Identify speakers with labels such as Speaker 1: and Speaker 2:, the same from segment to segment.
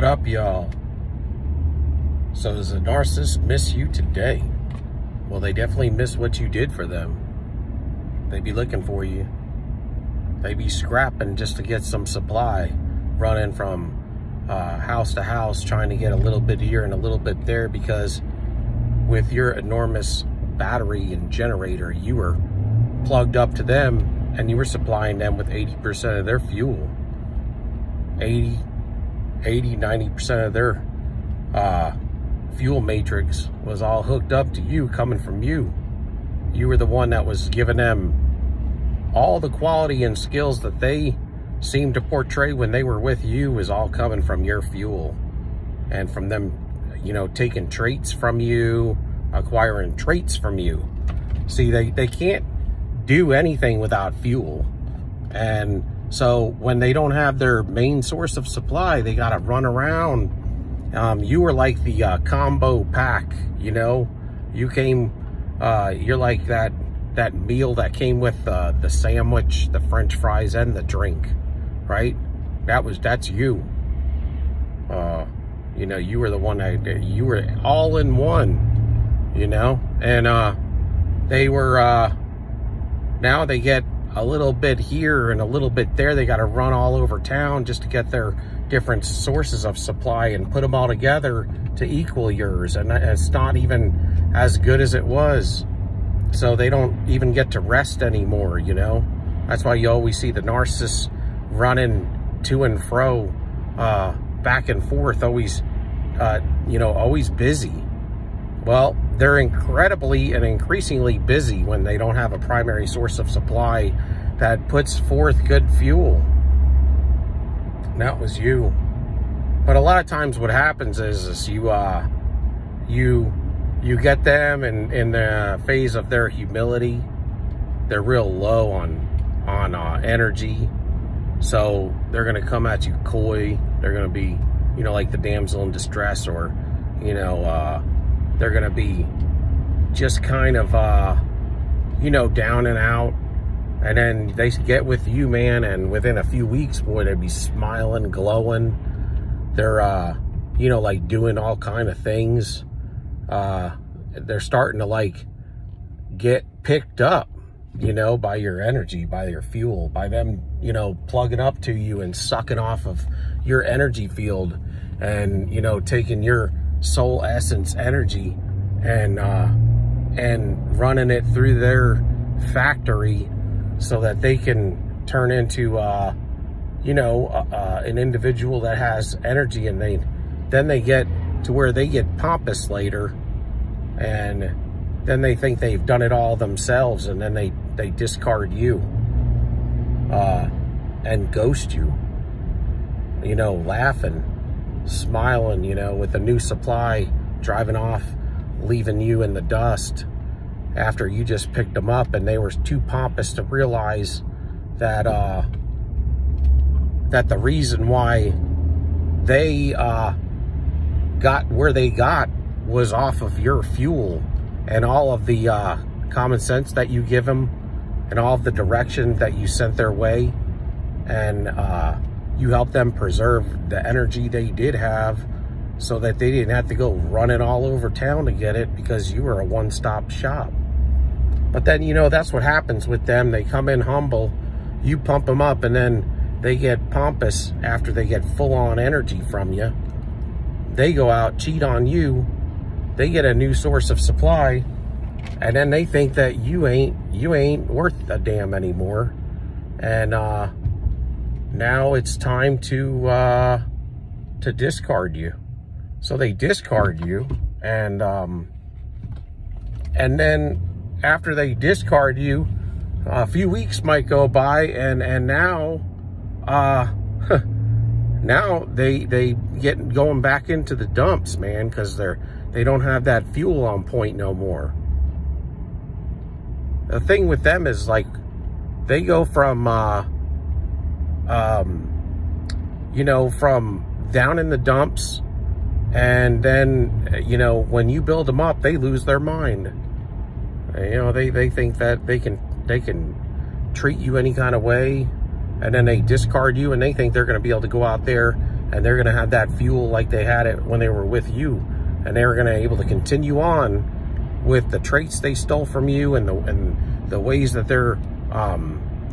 Speaker 1: What up, y'all? So does a narcissist miss you today? Well, they definitely miss what you did for them. They be looking for you. They be scrapping just to get some supply, running from house to house, trying to get a little bit here and a little bit there, because with your enormous battery and generator, you were plugged up to them and you were supplying them with 80% of their fuel. 90% of their fuel matrix was all hooked up to you, coming from you. You were the one that was giving them all the quality and skills that they seemed to portray when they were with you, is all coming from your fuel. And from them, you know, taking traits from you, acquiring traits from you. See, they can't do anything without fuel. And so when they don't have their main source of supply, they got to run around. You were like the combo pack, you know. You came, you're like that meal that came with the sandwich, the French fries, and the drink, right? That's you. You know, you were the one that, you were all in one, you know. And they were, now they get a little bit here and a little bit there. They got to run all over town just to get their different sources of supply and put them all together to equal yours. And it's not even as good as it was. So they don't even get to rest anymore, you know. That's why you always see the narcissists running to and fro, back and forth, always, you know, always busy. Well, they're incredibly and increasingly busy when they don't have a primary source of supply that puts forth good fuel. And that was you. But a lot of times what happens is you get them in the phase of their humility. They're real low on energy. So they're going to come at you coy. They're going to be, you know, like the damsel in distress, or, you know, they're going to be just kind of, you know, down and out. And then they get with you, man, and within a few weeks, boy, they'd be smiling, glowing. They're, you know, like doing all kind of things. They're starting to, like, get picked up, you know, by your energy, by your fuel, by them, you know, plugging up to you and sucking off of your energy field and, you know, taking your soul essence energy and running it through their factory so that they can turn into you know, an individual that has energy. And then they get to where they get pompous later, and then they think they've done it all themselves, and then they discard you and ghost you, you know, laughing, smiling, you know, with a new supply, driving off, leaving you in the dust after you just picked them up. And they were too pompous to realize that that the reason why they got where they got was off of your fuel and all of the common sense that you give them and all of the direction that you sent their way. And you helped them preserve the energy they did have so that they didn't have to go running all over town to get it, because you were a one-stop shop. But then, you know, that's what happens with them. They come in humble, you pump them up, and then they get pompous after they get full-on energy from you. They go out, cheat on you, they get a new source of supply, and then they think that you ain't worth a damn anymore. And now it's time to discard you. So they discard you, and then after they discard you, a few weeks might go by, and now now they get going back into the dumps, man, because they don't have that fuel on point no more. The thing with them is, like, they go from you know, from down in the dumps, and then, you know, when you build them up, they lose their mind. You know, they think that they can treat you any kind of way, and then they discard you, and they think they're going to be able to go out there and they're going to have that fuel like they had it when they were with you, and they're going to be able to continue on with the traits they stole from you and the ways that they're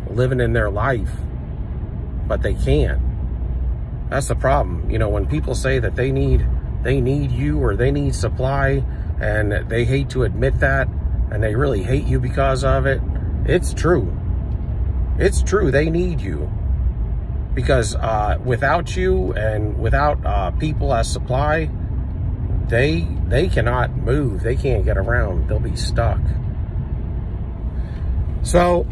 Speaker 1: living in their life, but they can't. That's the problem. You know, when people say that they need you or they need supply, and they hate to admit that, and they really hate you because of it, it's true. It's true. They need you. Because without you and without people as supply, they cannot move. They can't get around. They'll be stuck. So,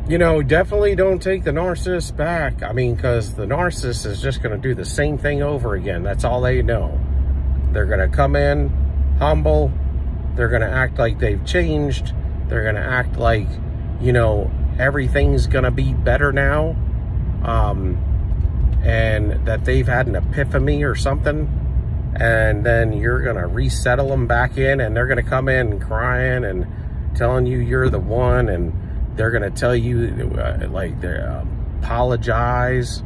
Speaker 1: you know, definitely don't take the narcissist back. I mean, because the narcissist is just going to do the same thing over again. That's all they know. They're going to come in humble. They're going to act like they've changed. They're going to act like, you know, everything's going to be better now. And that they've had an epiphany or something. And then you're going to resettle them back in, and they're going to come in crying and telling you you're the one, and they're going to tell you like they apologize,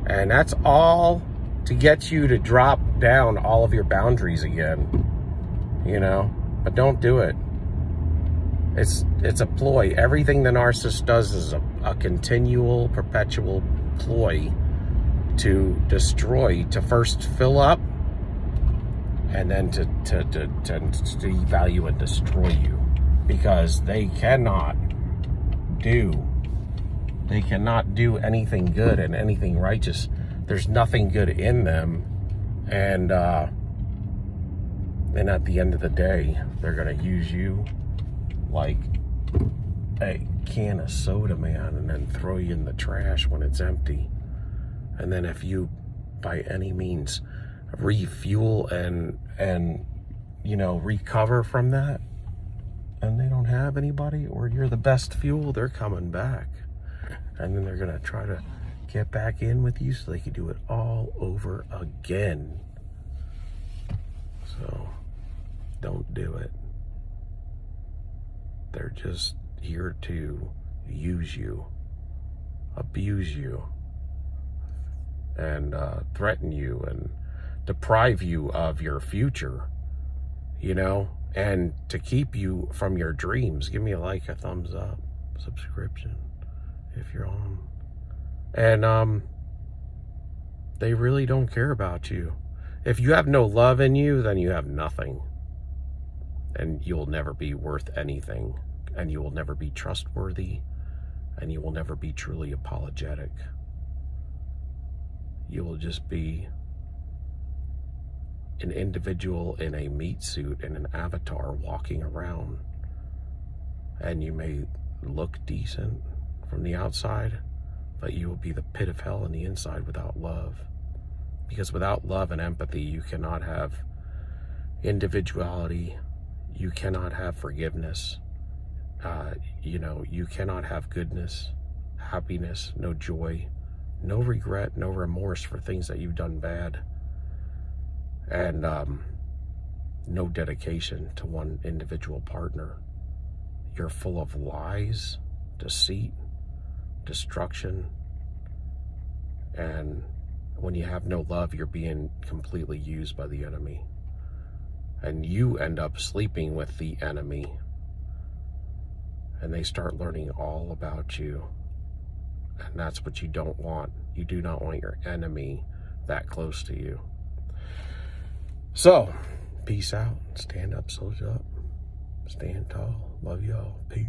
Speaker 1: and that's all to get you to drop down all of your boundaries again, you know. But don't do it. It's a ploy. Everything the narcissist does is a continual, perpetual ploy to destroy, to first fill up, and then to devalue and destroy you, because they cannot do anything good and anything righteous. There's nothing good in them, and at the end of the day, they're gonna use you like a can of soda, man, and then throw you in the trash when it's empty. And then if you by any means refuel and you know, recover from that, and they don't have anybody, or you're the best fuel, they're coming back. And then they're gonna try to get back in with you so they can do it all over again. So don't do it. They're just here to use you, abuse you, and threaten you and deprive you of your future, you know, and to keep you from your dreams. Give me a like, a thumbs up, subscription if you're on. And they really don't care about you. If you have no love in you, then you have nothing, and you'll never be worth anything, and you will never be trustworthy, and you will never be truly apologetic. You will just be an individual in a meat suit and an avatar walking around, and you may look decent from the outside, but you will be the pit of hell on the inside without love. Because without love and empathy, you cannot have individuality, you cannot have forgiveness, you know, you cannot have goodness, happiness, no joy, no regret, no remorse for things that you've done bad, and no dedication to one individual partner. You're full of lies, deceit, destruction, and when you have no love, you're being completely used by the enemy, and you end up sleeping with the enemy, and they start learning all about you. And that's what you don't want. You do not want your enemy that close to you. So, peace out. Stand up, soldier up. Stand tall. Love y'all. Peace.